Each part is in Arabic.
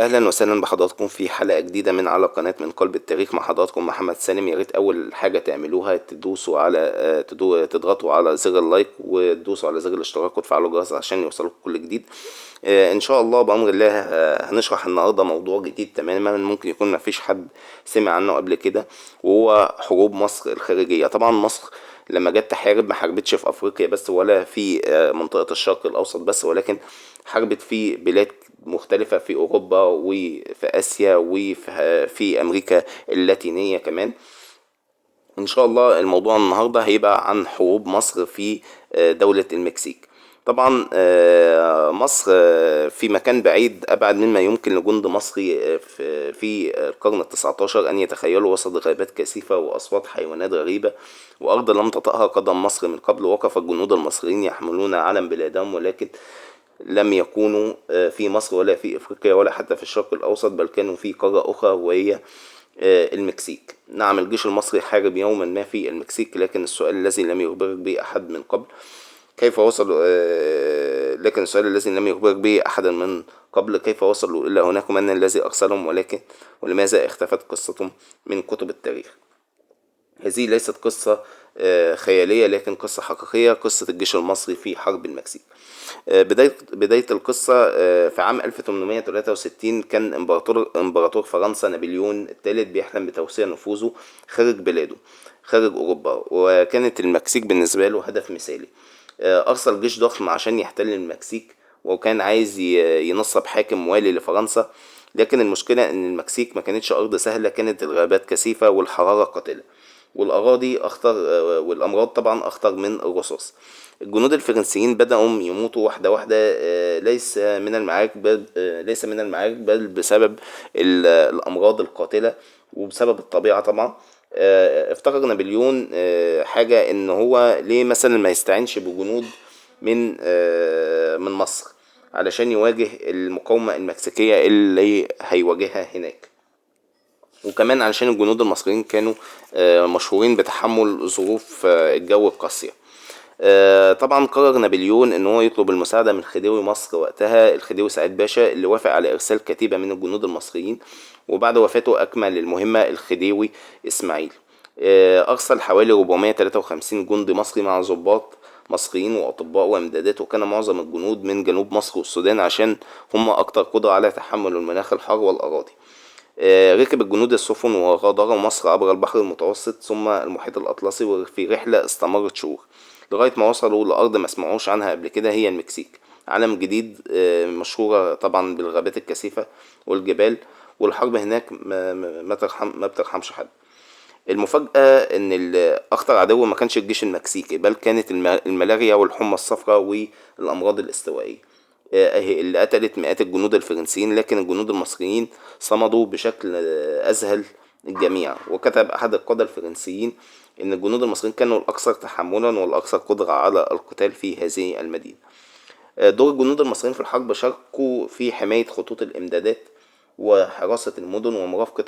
اهلا وسهلا بحضراتكم في حلقه جديده من على قناه من قلب التاريخ. مع حضراتكم محمد سالم. يا ريت اول حاجه تعملوها تدوسوا على تضغطوا على زر اللايك وتدوسوا على زر الاشتراك وتفعلوا الجرس عشان يوصلكم كل جديد. ان شاء الله بامر الله هنشرح النهارده موضوع جديد تماما، ممكن يكون ما فيش حد سمع عنه قبل كده، وهو حروب مصر الخارجيه. طبعا مصر لما جت تحارب ما حاربتش في افريقيا بس ولا في منطقه الشرق الاوسط بس، ولكن حاربت في بلاد مختلفة في أوروبا وفي آسيا وفي أمريكا اللاتينية كمان. إن شاء الله الموضوع النهاردة هيبقى عن حروب مصر في دولة المكسيك. طبعا مصر في مكان بعيد أبعد مما يمكن لجند مصري في القرن التسعتاشر أن يتخيلوا، وسط غابات كثيفة وأصوات حيوانات غريبة وأرض لم تطأها قدم مصر من قبل. وقف الجنود المصريين يحملون علم بلادهم، ولكن لم يكونوا في مصر ولا في افريقيا ولا حتى في الشرق الاوسط، بل كانوا في قارة اخرى وهي المكسيك. نعم، الجيش المصري حارب يوما ما في المكسيك، لكن السؤال الذي لم يخبرك به احد من قبل كيف وصلوا لكن السؤال الذي لم يخبرك به احدا من قبل كيف وصلوا الى هناك، ومن الذي ارسلهم، ولماذا اختفت قصتهم من كتب التاريخ. هذه ليست قصة خيالية، لكن قصة حقيقية، قصة الجيش المصري في حرب المكسيك. بداية القصة في عام 1863 كان إمبراطور فرنسا نابليون الثالث بيحلم بتوسيع نفوذه خارج بلاده، خارج أوروبا، وكانت المكسيك بالنسبة له هدف مثالي. أرسل جيش ضخم عشان يحتل المكسيك، وكان عايز ينصب حاكم موالي لفرنسا. لكن المشكلة إن المكسيك ما كانتش أرض سهلة، كانت الغابات كثيفة والحرارة قاتلة، والأراضي أخطر، والأمراض طبعا أخطر من الرصاص. الجنود الفرنسيين بدأوا يموتوا واحدة واحدة، ليس من المعارك بل بسبب الأمراض القاتلة وبسبب الطبيعة طبعا. افتكر نابليون حاجة، إن هو ليه مثلا ما يستعينش بجنود من مصر علشان يواجه المقاومة المكسيكية اللي هيواجهها هناك. وكمان علشان الجنود المصريين كانوا مشهورين بتحمل ظروف الجو القاسية. طبعا قرر نابليون ان هو يطلب المساعدة من خديوي مصر وقتها، الخديوي سعيد باشا، اللي وافق على ارسال كتيبة من الجنود المصريين. وبعد وفاته اكمل المهمة الخديوي اسماعيل. ارسل حوالي 453 جندي مصري مع ضباط مصريين واطباء وامدادات، وكان معظم الجنود من جنوب مصر والسودان عشان هم اكتر قدرة على تحمل المناخ الحار والاراضي. ركب الجنود السفن وغادروا مصر عبر البحر المتوسط ثم المحيط الأطلسي، وفي رحلة استمرت شهور لغاية ما وصلوا لأرض ما سمعوش عنها قبل كده، هي المكسيك. عالم جديد، مشهورة طبعا بالغابات الكثيفة والجبال، والحرب هناك ما بترحمش حد. المفاجأة إن أخطر عدو ما كانش الجيش المكسيكي، بل كانت الملاريا والحمى الصفراء والأمراض الاستوائية اللي قتلت مئات الجنود الفرنسيين. لكن الجنود المصريين صمدوا بشكل أذهل الجميع. وكتب أحد القادة الفرنسيين إن الجنود المصريين كانوا الأكثر تحملا والأكثر قدرة على القتال في هذه المدينة. دور الجنود المصريين في الحرب شاركوا في حماية خطوط الإمدادات وحراسة المدن ومرافقة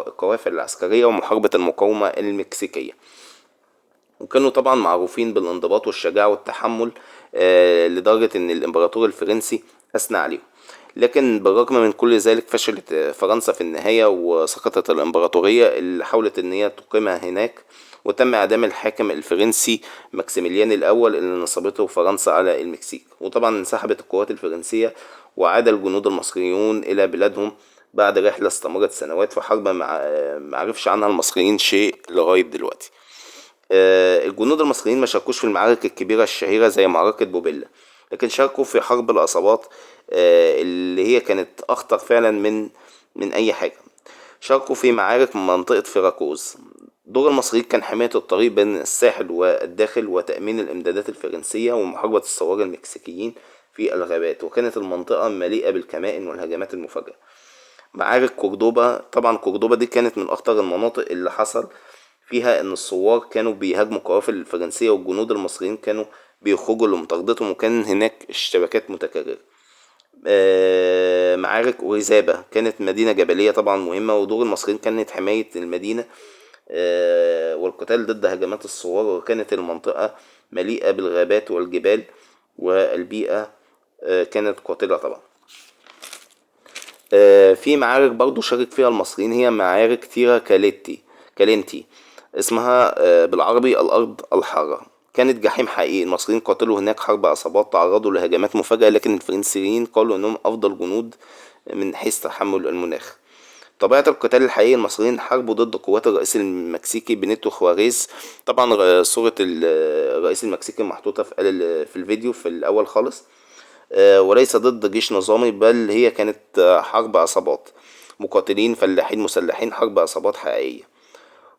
القوافل العسكرية ومحاربة المقاومة المكسيكية. وكانوا طبعا معروفين بالانضباط والشجاعة والتحمل، لدرجة ان الامبراطور الفرنسي اثنى عليهم. لكن بالرغم من كل ذلك فشلت فرنسا في النهاية، وسقطت الامبراطورية اللي حاولت ان هي تقيمها هناك. وتم اعدام الحاكم الفرنسي ماكسيميليان الاول اللي نصبته فرنسا على المكسيك. وطبعا انسحبت القوات الفرنسية وعاد الجنود المصريون الى بلادهم بعد رحلة استمرت سنوات في حرب معرفش عنها المصريين شيء لغاية دلوقتي. الجنود المصريين ما شاركوش في المعارك الكبيرة الشهيرة زي معركة بوبيلا، لكن شاركوا في حرب العصابات اللي هي كانت أخطر فعلا من أي حاجة. شاركوا في معارك منطقة فيراكوز. دور المصريين كان حماية الطريق بين الساحل والداخل وتأمين الإمدادات الفرنسية ومحاربة الثوار المكسيكيين في الغابات. وكانت المنطقة مليئة بالكمائن والهجمات المفاجئة. معارك قردوبا، طبعا قردوبا دي كانت من أخطر المناطق اللي حصل فيها ان الثوار كانوا بيهاجموا القوافل الفرنسية، والجنود المصريين كانوا بيخرجوا لمطاردتهم، وكان هناك اشتباكات متكررة. معارك أوريزابا كانت مدينة جبلية طبعا مهمة، ودور المصريين كانت حماية المدينة والقتال ضد هجمات الثوار. وكانت المنطقة مليئة بالغابات والجبال، والبيئة كانت قاتلة طبعا. في معارك برضو شارك فيها المصريين، هي معارك تيرا كالنتي اسمها بالعربي الأرض الحارة. كانت جحيم حقيقي، المصريين قاتلوا هناك حرب عصابات، تعرضوا لهجمات مفاجئة، لكن الفرنسيين قالوا انهم افضل جنود من حيث تحمل المناخ. طبيعة القتال الحقيقي، المصريين حاربوا ضد قوات الرئيس المكسيكي بينيتو خواريز. طبعا صورة الرئيس المكسيكي محطوطة في الفيديو في الأول خالص. وليس ضد جيش نظامي، بل هي كانت حرب عصابات، مقاتلين فلاحين مسلحين، حرب عصابات حقيقية.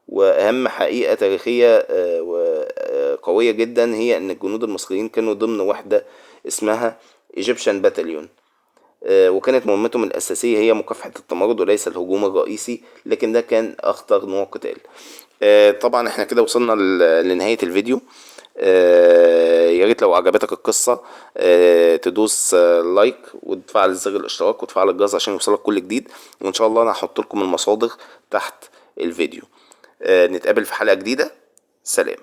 وأهم حقيقة تاريخية وقوية جدا هي أن الجنود المصريين كانوا ضمن وحدة اسمها Egyptian Battalion، وكانت مهمتهم الأساسية هي مكافحة التمرد وليس الهجوم الرئيسي، لكن ده كان أخطر نوع قتال. طبعا احنا كده وصلنا لنهاية الفيديو. يا ريت لو عجبتك القصة تدوس لايك وتفعل زر الاشتراك وتفعل الجرس عشان يوصلك كل جديد، وان شاء الله انا هحط لكم المصادر تحت الفيديو. نتقابل في حلقة جديدة. سلام.